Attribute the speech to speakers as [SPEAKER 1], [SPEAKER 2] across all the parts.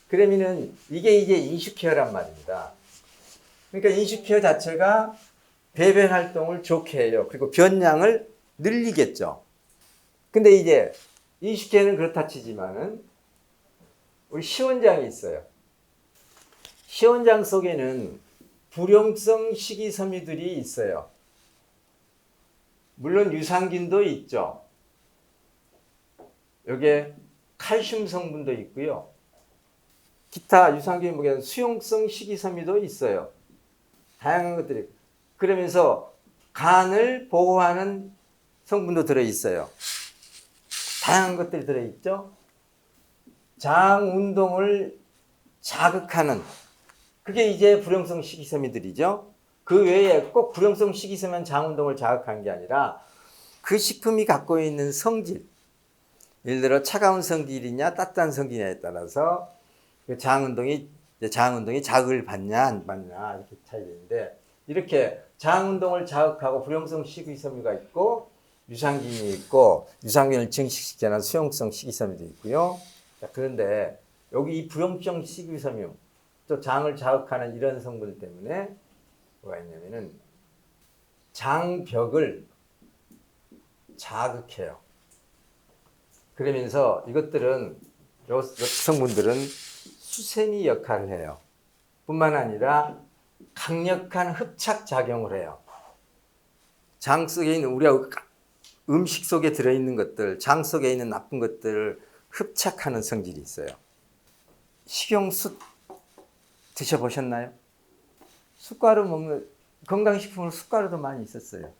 [SPEAKER 1] 그러면은 이게 이제 인슈케어란 말입니다. 그러니까 인슈케어 자체가 배변 활동을 좋게 해요. 그리고 변량을 늘리겠죠. 근데 이제 인슈케어는 그렇다 치지만은 우리 시원장이 있어요. 시원장 속에는 불용성 식이섬유들이 있어요. 물론 유산균도 있죠. 여기에 칼슘 성분도 있고요. 기타 유산균 보면 수용성 식이섬유도 있어요. 다양한 것들이. 그러면서 간을 보호하는 성분도 들어있어요. 다양한 것들이 들어있죠. 장 운동을 자극하는, 그게 이제 불용성 식이섬유들이죠. 그 외에 꼭 불용성 식이섬유는 장 운동을 자극하는 게 아니라 그 식품이 갖고 있는 성질, 예를 들어 차가운 성질이냐 따뜻한 성질이냐에 따라서 장 운동이 자극을 받냐 안 받냐 이렇게 차이되는데, 이렇게 장 운동을 자극하고 불용성 식이섬유가 있고 유산균이 있고 유산균을 증식시키는 수용성 식이섬유도 있고요. 자, 그런데 여기 이 불용성 식이섬유 또 장을 자극하는 이런 성분 때문에 뭐가 있냐면은 장벽을 자극해요. 그러면서 이것들은 요 성분들은 수세미 역할을 해요. 뿐만 아니라 강력한 흡착 작용을 해요. 장 속에 있는 우리가 음식 속에 들어있는 것들, 장 속에 있는 나쁜 것들을 흡착하는 성질이 있어요. 식용숯 드셔보셨나요? 숟가루 먹는 건강식품으로 숟가루도 많이 있었어요.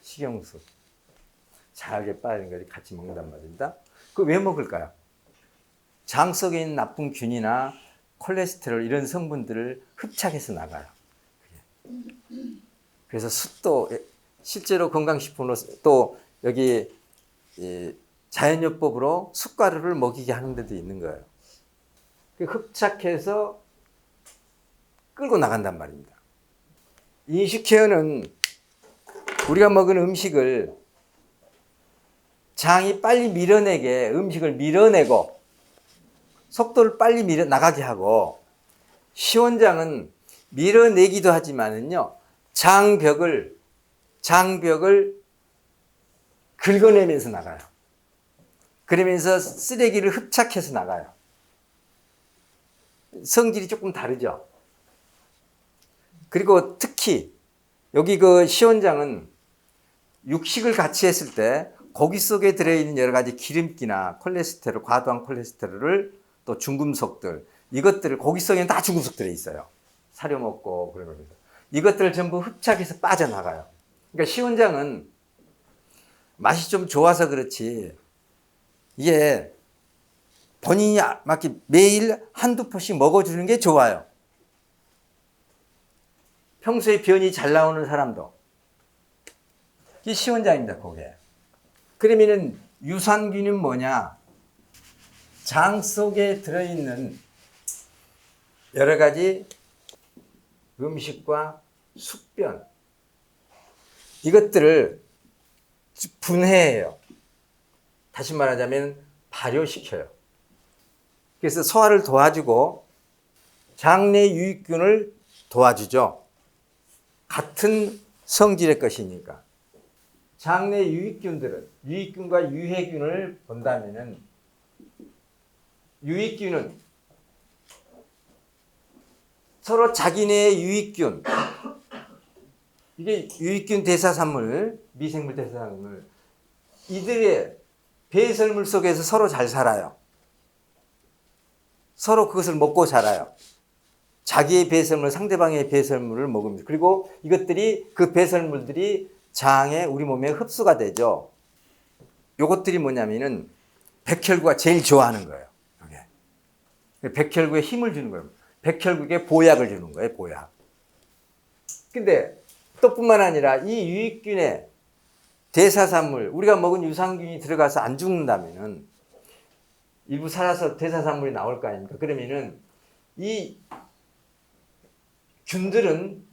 [SPEAKER 1] 식용숯. 잘게 빠진 걸 같이 먹는단 말입니다. 그거 왜 먹을까요? 장 속에 있는 나쁜 균이나 콜레스테롤 이런 성분들을 흡착해서 나가요. 그래서 숯도 실제로 건강식품으로 또 여기 자연요법으로 숟가루를 먹이게 하는 데도 있는 거예요. 흡착해서 끌고 나간단 말입니다. 인슈케어는 우리가 먹은 음식을 장이 빨리 밀어내게 음식을 밀어내고 속도를 빨리 밀어나가게 하고, 시원장은 밀어내기도 하지만은요, 장벽을 긁어내면서 나가요. 그러면서 쓰레기를 흡착해서 나가요. 성질이 조금 다르죠. 그리고 특히 여기 그 시원장은 육식을 같이 했을 때 고기 속에 들어있는 여러 가지 기름기나 콜레스테롤, 과도한 콜레스테롤을 또 중금속들, 이것들을 고기 속에는 다 중금속 들어있어요. 사료 먹고 그런 거면서 이것들을 전부 흡착해서 빠져나가요. 그러니까 시원장은 맛이 좀 좋아서 그렇지 이게 본인이 막 매일 한두 포씩 먹어주는 게 좋아요. 평소에 변이 잘 나오는 사람도. 이게 시원장입니다, 그게. 그러면은 유산균은 뭐냐? 장 속에 들어있는 여러 가지 음식과 숙변, 이것들을 분해해요. 다시 말하자면 발효시켜요. 그래서 소화를 도와주고 장내 유익균을 도와주죠. 같은 성질의 것이니까. 장내 유익균과 유해균을 본다면은, 유익균은 서로 자기네의 유익균, 이게 유익균 대사산물, 미생물 대사산물, 이들의 배설물 속에서 서로 잘 살아요. 서로 그것을 먹고 살아요. 자기의 배설물, 상대방의 배설물을 먹습니다. 그리고 이것들이, 그 배설물들이 장에, 우리 몸에 흡수가 되죠. 요것들이 뭐냐면은 백혈구가 제일 좋아하는 거예요. 이게. 백혈구에 힘을 주는 거예요. 백혈구에 보약을 주는 거예요, 보약. 근데 또 뿐만 아니라 이 유익균의 대사산물, 우리가 먹은 유산균이 들어가서 안 죽는다면은 일부 살아서 대사산물이 나올 거 아닙니까? 그러면은 이 균들은,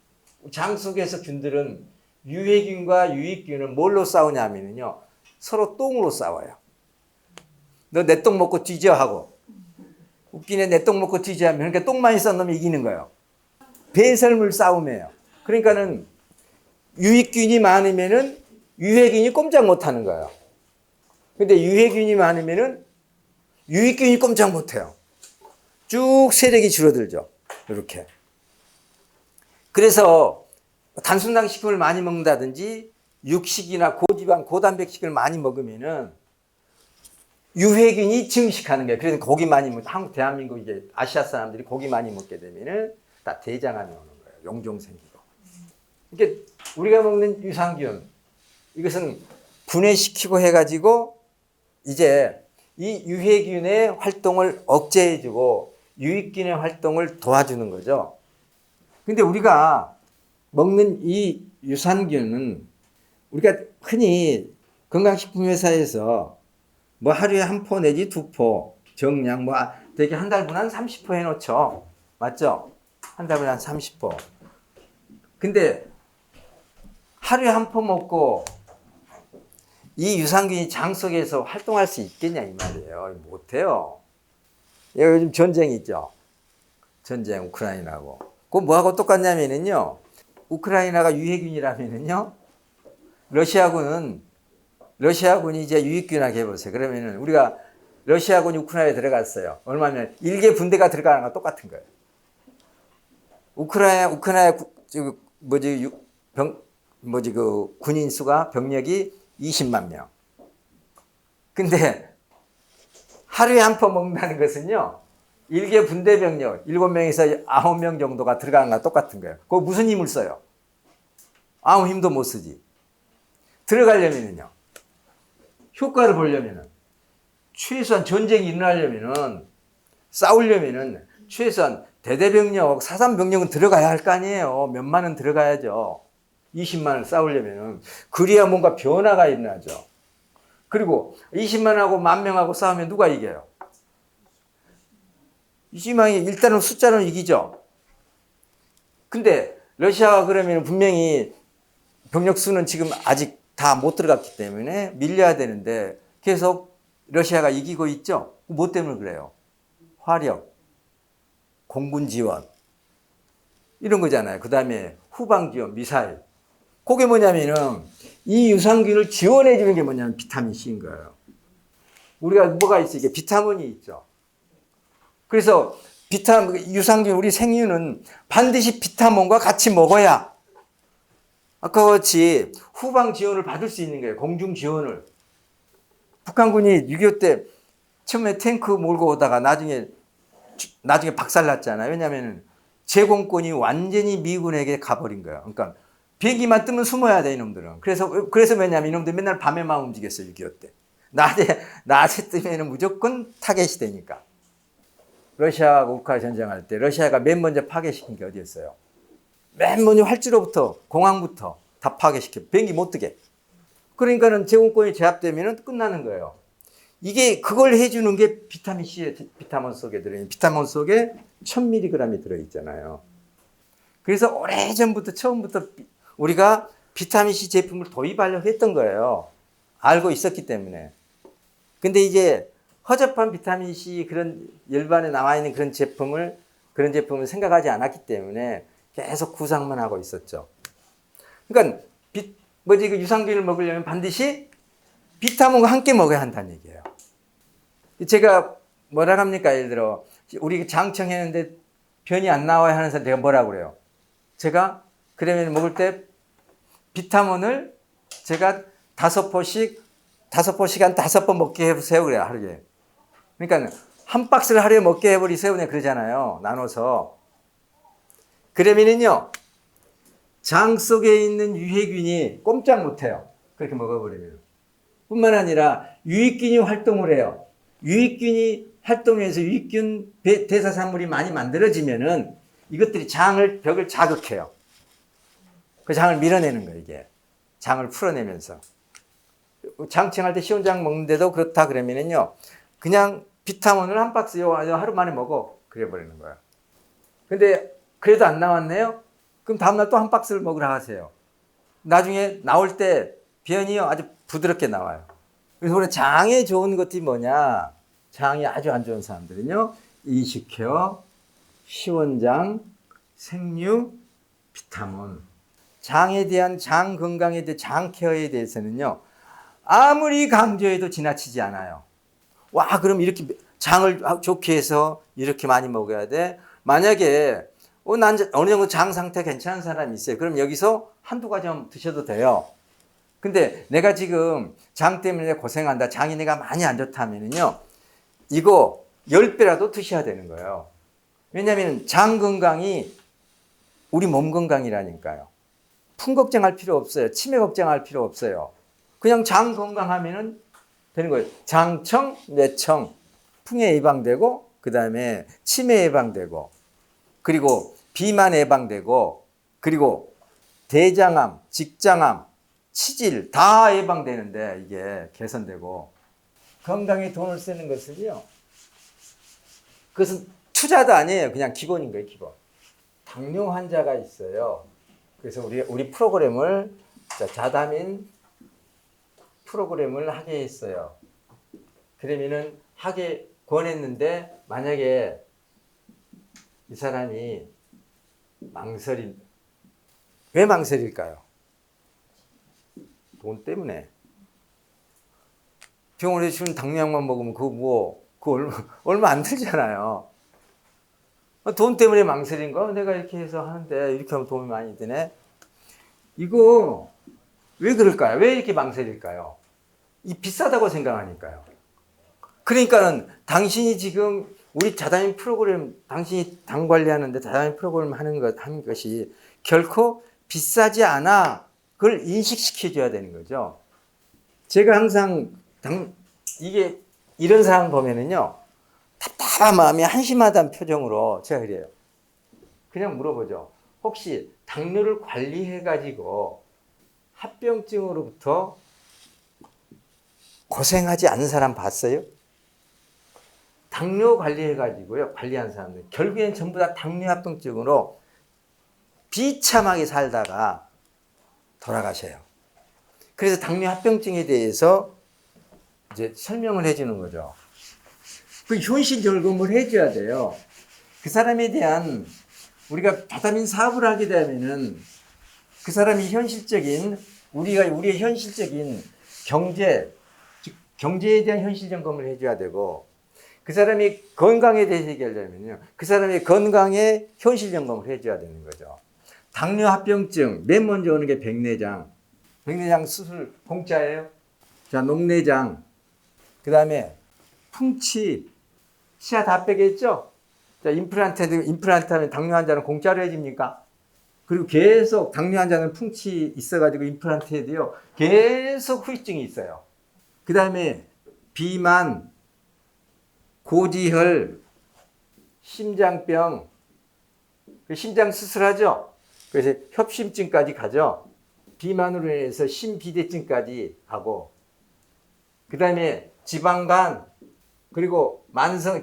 [SPEAKER 1] 장 속에서 균들은 유해균과 유익균은 뭘로 싸우냐면요, 서로 똥으로 싸워요. 너 내 똥 먹고 뒤져 하고, 웃기네 내 똥 먹고 튀지 하면 그러니까 똥 많이 싼 놈이 이기는 거예요. 배설물 싸움이에요. 그러니까는 유익균이 많으면은 유해균이 꼼짝 못 하는 거예요. 근데 유해균이 많으면은 유익균이 꼼짝 못 해요. 쭉 세력이 줄어들죠. 이렇게. 그래서 단순당 식품을 많이 먹는다든지 육식이나 고지방, 고단백식을 많이 먹으면은 유해균이 증식하는 거예요. 그래서 고기 많이 한국 대한민국 이제 아시아 사람들이 고기 많이 먹게 되면은 다 대장암이 오는 거예요. 용종 생기고. 이게 우리가 먹는 유산균 이것은 분해시키고 해가지고 이제 이 유해균의 활동을 억제해주고 유익균의 활동을 도와주는 거죠. 근데 우리가 먹는 이 유산균은 우리가 흔히 건강식품회사에서 뭐 하루에 한 포 내지 두 포 정량 뭐 되게 한 달분 한 30포 해놓죠. 맞죠? 한 달분에 한 30포. 근데 하루에 한 포 먹고 이 유산균이 장 속에서 활동할 수 있겠냐 이 말이에요. 못해요. 요즘 전쟁 있죠. 전쟁 우크라이나하고. 그거 뭐하고 똑같냐면은요. 우크라이나가 유해균이라면은요. 러시아군이 이제 유익균하게 해보세요. 그러면은 우리가 러시아군이 우크라이나에 들어갔어요. 얼마면 일개 분대가 들어가는 거 똑같은 거예요. 우크라이나 그 군인 수가 병력이 20만 명. 근데 하루에 한 포 먹는다는 것은요. 일개 분대 병력 7명에서 9명 정도가 들어가는 거랑 똑같은 거예요. 그거 무슨 힘을 써요? 아무 힘도 못 쓰지. 들어가려면은요. 효과를 보려면은 최소한 전쟁이 일어나려면은 싸우려면은 최소한 대대병력, 사산병력은 들어가야 할 거 아니에요. 몇만은 들어가야죠. 20만을 싸우려면은 그래야 뭔가 변화가 일어나죠. 그리고 20만하고 10,000명하고 싸우면 누가 이겨요? 20만이 일단은 숫자로 이기죠. 근데 러시아가 그러면 분명히 병력 수는 지금 아직 다 못 들어갔기 때문에 밀려야 되는데 계속 러시아가 이기고 있죠. 뭐 때문에 그래요? 화력, 공군 지원 이런 거잖아요. 그 다음에 후방 지원, 미사일. 그게 뭐냐면은 이 유산균을 지원해 주는 게 뭐냐면 비타민 C인 거예요. 우리가 뭐가 있어? 이게 비타민이 있죠. 그래서 유산균, 우리 생유는 반드시 비타민과 같이 먹어야 아까 같이 후방 지원을 받을 수 있는 거예요. 공중 지원을. 북한군이 6.25 때 처음에 탱크 몰고 오다가 나중에 박살났잖아요. 왜냐하면 제공권이 완전히 미군에게 가버린 거예요. 그러니까 비행기만 뜨면 숨어야 돼, 이놈들은. 그래서 왜냐면 이놈들 맨날 밤에만 움직였어요, 6.25 때. 낮에 뜨면 무조건 타겟이 되니까. 러시아하고 우크라이나 전쟁할 때 러시아가 맨 먼저 파괴시킨 게 어디였어요? 맨 먼저 활주로부터 공항부터 다 파괴시켜. 비행기 못 뜨게. 그러니까는 제공권이 제압되면 끝나는 거예요. 이게 그걸 해주는 게 비타민 C에 비타민 속에 들어있는 비타민 속에 1000mg이 들어있잖아요. 그래서 오래전부터 처음부터 우리가 비타민 C 제품을 도입하려고 했던 거예요. 알고 있었기 때문에. 근데 이제 허접한 비타민 C 그런 열반에 나와 있는 그런 제품을 생각하지 않았기 때문에 계속 구상만 하고 있었죠. 그러니까 그 유산균을 먹으려면 반드시 비타민과 함께 먹어야 한다는 얘기예요. 제가 뭐라 합니까? 예를 들어 우리 장청했는데 변이 안 나와야 하는 사람 내가 뭐라고 그래요? 제가 그러면 먹을 때 비타민을 제가 5포씩 한 5번 먹게 해보세요. 그래요. 하루에. 그러니까 한 박스를 하루에 먹게 해버리세요. 그냥 그러잖아요. 나눠서. 그러면은요. 장 속에 있는 유해균이 꼼짝 못해요. 그렇게 먹어버리면. 뿐만 아니라 유익균이 활동을 해요. 유익균이 활동해서 유익균 대사산물이 많이 만들어지면은 이것들이 벽을 자극해요. 그 장을 밀어내는 거예요, 이게. 장을 풀어내면서. 장청할 때 시원장 먹는데도 그렇다 그러면은요, 그냥 비타민을 한 박스 하루 만에 먹어. 그래 버리는 거예요. 근데 그래도 안 나왔네요? 그럼 다음날 또 한 박스를 먹으라 하세요. 나중에 나올 때 변이요 아주 부드럽게 나와요. 그래서 우리 장에 좋은 것이 뭐냐? 장이 아주 안 좋은 사람들은요, 이식효, 시원장, 생류, 비타민. 장에 대한 장 건강에 대한 장 케어에 대해서는요. 아무리 강조해도 지나치지 않아요. 와, 그럼 이렇게 장을 좋게 해서 이렇게 많이 먹어야 돼. 만약에 난 어느 정도 장 상태 괜찮은 사람이 있어요. 그럼 여기서 한두 가지만 드셔도 돼요. 근데 내가 지금 장 때문에 고생한다. 장이 내가 많이 안 좋다면은요. 이거 10배라도 드셔야 되는 거예요. 왜냐하면 장 건강이 우리 몸 건강이라니까요. 풍 걱정할 필요 없어요. 치매 걱정할 필요 없어요. 그냥 장 건강하면은 되는 거예요. 장청, 뇌청, 풍에 예방되고, 그 다음에 치매 예방되고, 그리고 비만 예방되고, 그리고 대장암, 직장암, 치질 다 예방되는데 이게 개선되고, 건강에 돈을 쓰는 것은요, 그것은 투자도 아니에요. 그냥 기본인 거예요, 기본. 당뇨 환자가 있어요. 그래서 우리 프로그램을, 자다민 프로그램을 하게 했어요. 그러면은 하게 권했는데, 만약에 이 사람이 왜 망설일까요? 돈 때문에. 병원에 주는 당뇨약만 먹으면 그거 얼마 안 들잖아요. 돈 때문에 망설인 거? 내가 이렇게 해서 하는데 이렇게 하면 돈이 많이 드네. 이거 왜 그럴까요? 왜 이렇게 망설일까요? 이 비싸다고 생각하니까요. 그러니까는 당신이 지금 우리 자다민 프로그램, 당신이 당 관리하는데 자다민 프로그램 하는 것이 결코 비싸지 않아. 그걸 인식시켜줘야 되는 거죠. 제가 항상 이게 이런 사람 보면은요, 답답한 마음이 한심하다는 표정으로 제가 그래요. 그냥 물어보죠. 혹시 당뇨를 관리해가지고 합병증으로부터 고생하지 않은 사람 봤어요? 당뇨 관리해가지고요, 관리한 사람들 결국엔 전부 다 당뇨 합병증으로 비참하게 살다가 돌아가셔요. 그래서 당뇨 합병증에 대해서 이제 설명을 해주는 거죠. 그 현실 점검을 해줘야 돼요. 그 사람에 대한 우리가 자다민 사업을 하게 되면은 그 사람이 현실적인 우리의 현실적인 경제에 대한 현실 점검을 해줘야 되고, 그 사람이 건강에 대해서 얘기하려면요, 그 사람의 건강에 현실 점검을 해줘야 되는 거죠. 당뇨 합병증 맨 먼저 오는 게 백내장 수술 공짜예요. 자, 녹내장, 그 다음에 풍치, 치아 다 빼겠죠? 자, 임플란트 하면 당뇨 환자는 공짜로 해줍니까? 그리고 계속 당뇨 환자는 풍치 있어가지고 임플란트 해도요, 계속 후유증이 있어요. 그 다음에 비만, 고지혈, 심장병, 심장 수술하죠? 그래서 협심증까지 가죠? 비만으로 인해서 심비대증까지 하고, 그 다음에 지방간, 그리고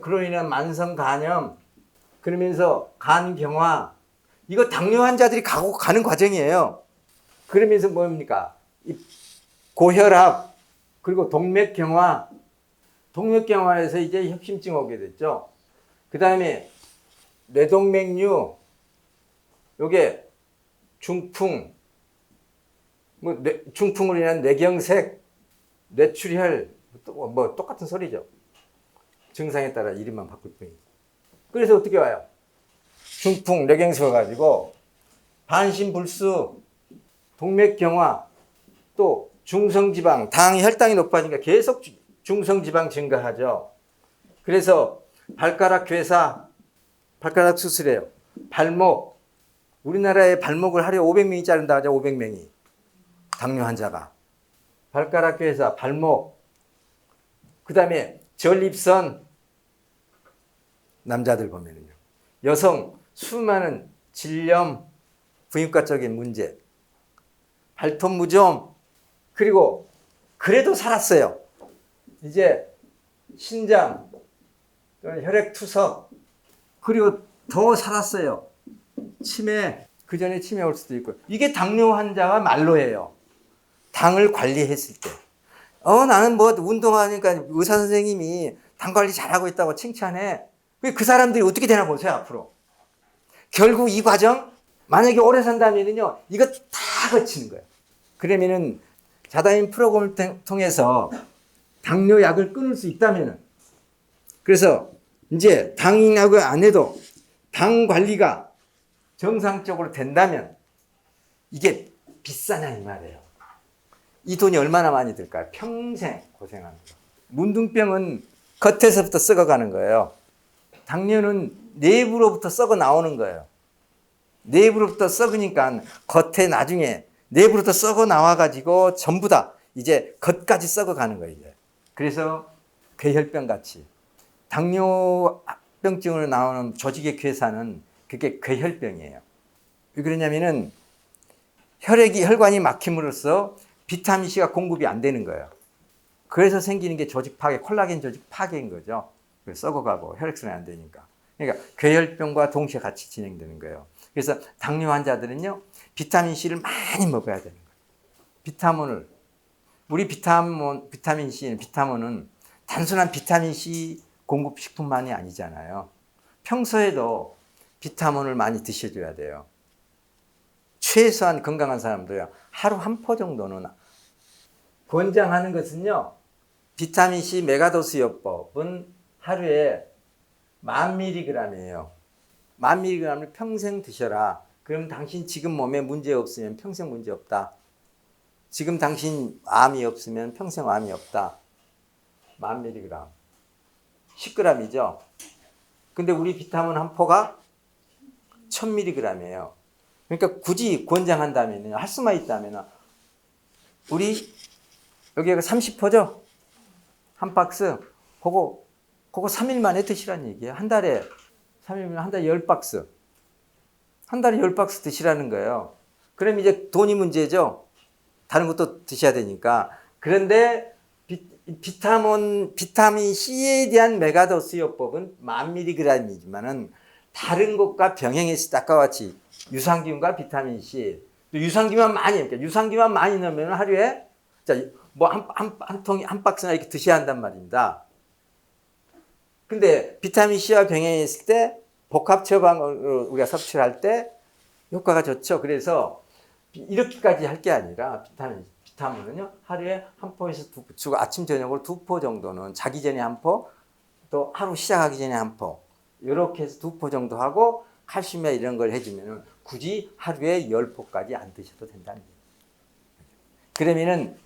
[SPEAKER 1] 그로 인한 만성 간염, 그러면서 간경화, 이거 당뇨 환자들이 가는 과정이에요. 그러면서 뭡니까? 고혈압, 그리고 동맥경화에서 이제 협심증 오게 됐죠. 그 다음에 뇌동맥류, 요게 중풍, 중풍으로 인한 뇌경색, 뇌출혈, 똑같은 소리죠. 증상에 따라 이름만 바꿀 뿐이죠. 그래서 어떻게 와요? 중풍, 뇌경색 와가지고 반신불수, 동맥경화, 또 중성지방, 혈당이 높아지니까 계속 중성지방 증가하죠. 그래서 발가락 괴사, 발가락 수술해요. 발목, 우리나라에 발목을 하루에 500명이 자른다 하죠. 500명이. 당뇨 환자가. 발가락 괴사, 발목, 그 다음에 전립선, 남자들 보면은요. 여성, 수많은 질염, 부인과적인 문제, 발톱무좀, 그리고 그래도 살았어요. 이제 신장, 혈액투석, 그리고 더 살았어요. 치매, 그 전에 치매 올 수도 있고. 이게 당뇨 환자와 말로예요. 당을 관리했을 때. 나는 운동하니까 의사 선생님이 당 관리 잘하고 있다고 칭찬해. 그 사람들이 어떻게 되나 보세요, 앞으로. 결국 이 과정, 만약에 오래 산다면요, 이거 다 거치는 거예요. 그러면은 자다인 프로그램을 통해서 당뇨약을 끊을 수 있다면은, 그래서 이제 당약을 안 해도 당 관리가 정상적으로 된다면 이게 비싸냐 이 말이에요. 이 돈이 얼마나 많이 들까요? 평생 고생하는 거. 문둥병은 겉에서부터 썩어가는 거예요. 당뇨는 내부로부터 썩어 나오는 거예요. 내부로부터 썩으니까 겉에 나중에 내부로부터 썩어 나와가지고 전부 다 이제 겉까지 썩어가는 거예요. 이제. 그래서 괴혈병 같이 당뇨병증으로 나오는 조직의 괴사는 그게 괴혈병이에요. 왜 그러냐면은 혈관이 막힘으로써 비타민C가 공급이 안 되는 거예요. 그래서 생기는 게 조직 파괴, 콜라겐 조직 파괴인 거죠. 썩어가고 혈액순환이 안 되니까. 그러니까 괴혈병과 동시에 같이 진행되는 거예요. 그래서 당뇨 환자들은요, 비타민C를 많이 먹어야 되는 거예요. 비타민을, 우리 비타민C, 비타민은 단순한 비타민C 공급 식품만이 아니잖아요. 평소에도 비타민을 많이 드셔줘야 돼요. 최소한 건강한 사람도요, 하루 한 포 정도는. 권장하는 것은요, 비타민C 메가도스 요법은 하루에 1000mg이에요. 1000mg을 평생 드셔라. 그럼 당신 지금 몸에 문제 없으면 평생 문제 없다. 지금 당신 암이 없으면 평생 암이 없다. 1000mg. 10g이죠. 근데 우리 비타민 한 포가 1000mg이에요. 그러니까 굳이 권장한다면, 할 수만 있다면, 우리 여기가 30포죠? 한 박스. 그거 3일 만에 드시라는 얘기예요. 한 달에 3일이면 한 달에 10박스. 한 달에 10박스 드시라는 거예요. 그럼 이제 돈이 문제죠. 다른 것도 드셔야 되니까. 그런데 비타민 C에 대한 메가도스 요법은 1000mg이지만은 다른 것과 병행했을 때 아까 같이 유산균과 비타민 C, 또 유산균만 많이, 그러니까 유산균만 많이 넣으면 하루에 뭐 한 통이 한 박스나 이렇게 드셔야 한단 말입니다. 근데 비타민 C와 병행했을 때 복합 처방으로 우리가 섭취를 할 때 효과가 좋죠. 그래서 이렇게까지 할 게 아니라 비타민은요, 하루에 한 포에서 주고 아침 저녁으로 2포 정도는 자기 전에 한 포, 또 하루 시작하기 전에 한 포, 이렇게 해서 2포 정도 하고 칼슘이나 이런 걸 해주면 굳이 하루에 10포까지 안 드셔도 된다는 얘기예요. 그러면은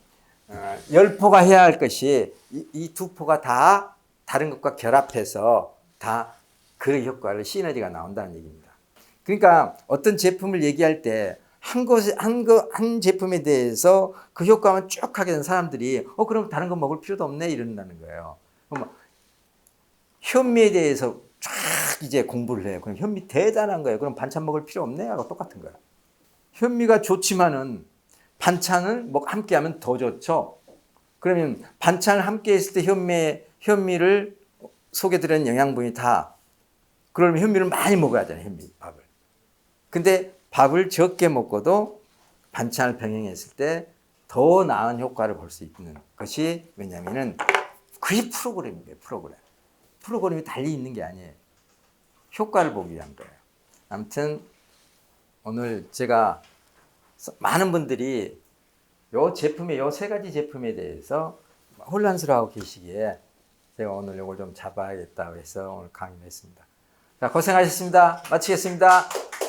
[SPEAKER 1] 10포가 해야 할 것이 이 2포가 다 다른 것과 결합해서 다 그 효과를 시너지가 나온다는 얘기입니다. 그러니까 어떤 제품을 얘기할 때 한 제품에 대해서 그 효과만 쭉 하게 된 사람들이 그럼 다른 거 먹을 필요도 없네 이런다는 거예요. 그럼 현미에 대해서 쫙 이제 공부를 해요. 그럼 현미 대단한 거예요. 그럼 반찬 먹을 필요 없네 하고 똑같은 거예요. 현미가 좋지만은 반찬을 함께 하면 더 좋죠. 그러면 반찬을 함께 했을 때 현미를 속에 들어있는 영양분이 다, 그러면 현미를 많이 먹어야 되잖아요. 현미밥을. 근데 밥을 적게 먹고도 반찬을 병행했을 때 더 나은 효과를 볼 수 있는 것이 왜냐면은 그게 프로그램이에요. 프로그램이 달리 있는 게 아니에요. 효과를 보기 위한 거예요. 아무튼 오늘 제가 많은 분들이 요 세 가지 제품에 대해서 혼란스러워하고 계시기에 제가 오늘 이걸 좀 잡아야겠다고 해서 오늘 강의를 했습니다. 자, 고생하셨습니다. 마치겠습니다.